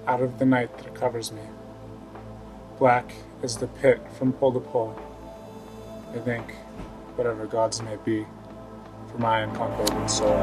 out of the night that covers me. Black is the pit from pole to pole. I think, whatever gods may be, for my unconquered soul.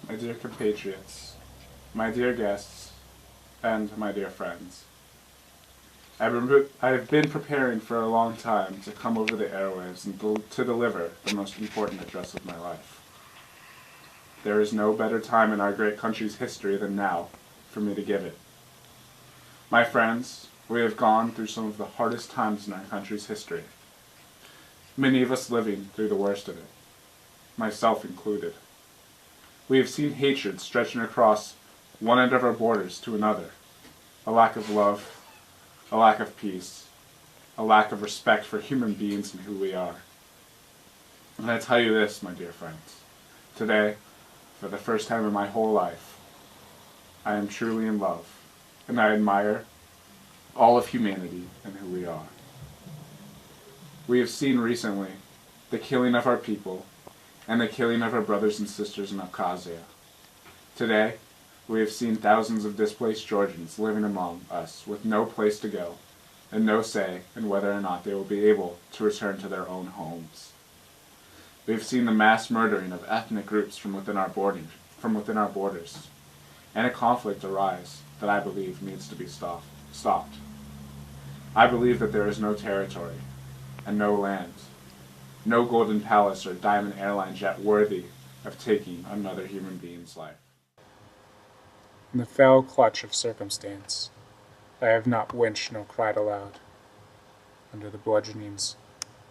My dear compatriots, my dear guests, and my dear friends, I have been preparing for a long time to come over the airwaves and to deliver the most important address of my life. There is no better time in our great country's history than now for me to give it. My friends, we have gone through some of the hardest times in our country's history, many of us living through the worst of it, myself included. We have seen hatred stretching across one end of our borders to another, a lack of love, a lack of peace, a lack of respect for human beings and who we are. And I tell you this, my dear friends, today, for the first time in my whole life, I am truly in love, and I admire all of humanity and who we are. We have seen recently the killing of our people and the killing of our brothers and sisters in Abkhazia. Today, we have seen thousands of displaced Georgians living among us with no place to go and no say in whether or not they will be able to return to their own homes. We have seen the mass murdering of ethnic groups from within our borders, and a conflict arise that I believe needs to be stopped. I believe that there is no territory and no land, no golden palace or diamond airline jet worthy of taking another human being's life. In the fell clutch of circumstance, I have not winced nor cried aloud. Under the bludgeonings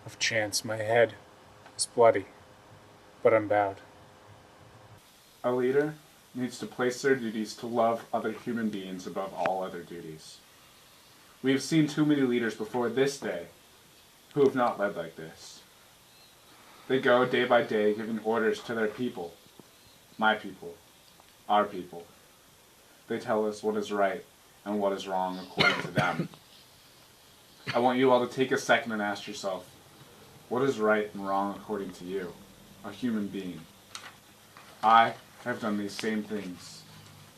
of chance, my head is bloody, but unbowed. A leader needs to place their duties to love other human beings above all other duties. We have seen too many leaders before this day who have not led like this. They go day by day giving orders to their people, my people, our people. They tell us what is right and what is wrong according to them. I want you all to take a second and ask yourself, what is right and wrong according to you, a human being? I have done these same things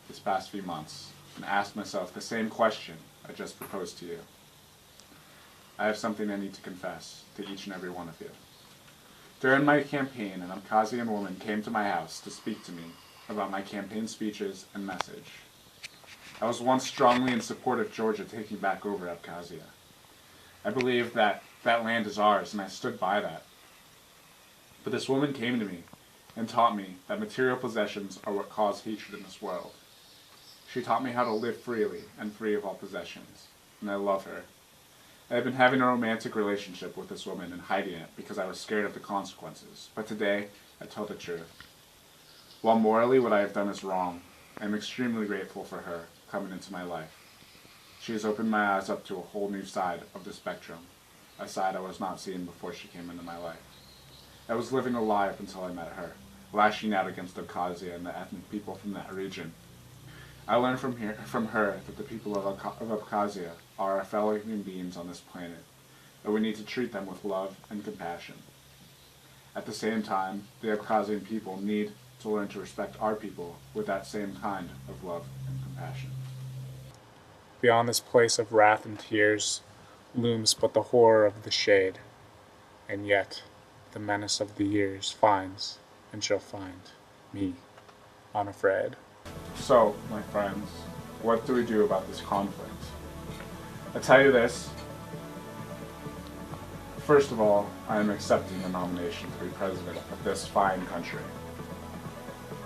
this past few months and asked myself the same question I just proposed to you. I have something I need to confess to each and every one of you. During my campaign, an Abkhazian woman came to my house to speak to me about my campaign speeches and message. I was once strongly in support of Georgia taking back over Abkhazia. I believed that that land is ours, and I stood by that. But this woman came to me and taught me that material possessions are what cause hatred in this world. She taught me how to live freely and free of all possessions, and I love her. I had been having a romantic relationship with this woman and hiding it because I was scared of the consequences, but today I tell the truth. While morally what I have done is wrong, I am extremely grateful for her coming into my life. She has opened my eyes up to a whole new side of the spectrum, a side I was not seeing before she came into my life. I was living a lie up until I met her, lashing out against Abkhazia and the ethnic people from that region. I learned from her that the people of Abkhazia are our fellow human beings on this planet, and we need to treat them with love and compassion. At the same time, the Abkhazian people need to learn to respect our people with that same kind of love and compassion. Beyond this place of wrath and tears looms but the horror of the shade, and yet the menace of the years finds and shall find me unafraid. So, my friends, what do we do about this conflict? I tell you this. First of all, I am accepting the nomination to be president of this fine country.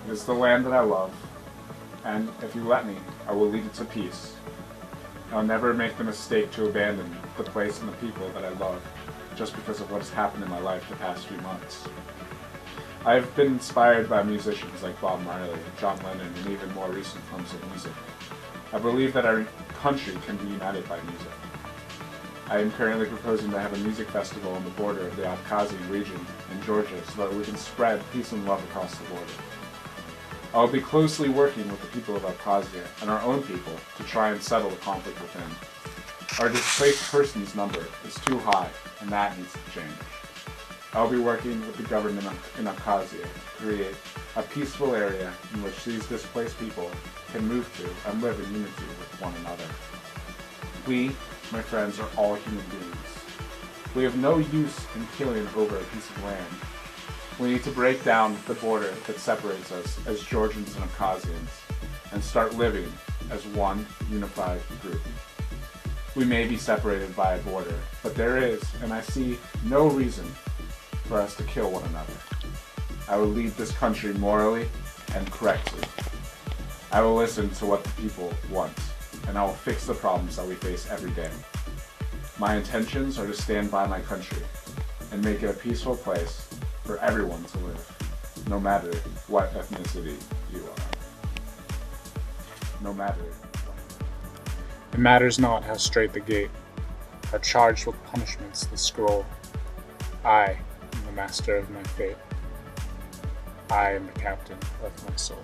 It is the land that I love, and if you let me, I will lead it to peace. I'll never make the mistake to abandon the place and the people that I love just because of what has happened in my life the past few months. I've been inspired by musicians like Bob Marley, John Lennon, and even more recent forms of music. I believe that our country can be united by music. I am currently proposing to have a music festival on the border of the Abkhazian region in Georgia so that we can spread peace and love across the border. I will be closely working with the people of Abkhazia and our own people to try and settle the conflict within. Our displaced persons number is too high, and that needs to change. I will be working with the government in Abkhazia to create a peaceful area in which these displaced people can move to and live in unity with one another. We, my friends, are all human beings. We have no use in killing over a piece of land. We need to break down the border that separates us as Georgians and Abkhazians and start living as one unified group. We may be separated by a border, but there is, and I see no reason for us to kill one another. I will lead this country morally and correctly. I will listen to what the people want, and I will fix the problems that we face every day. My intentions are to stand by my country and make it a peaceful place for everyone to live, no matter what ethnicity you are. No matter what. It matters not how straight the gate, are charged with punishments the scroll. I am the master of my fate. I am the captain of my soul.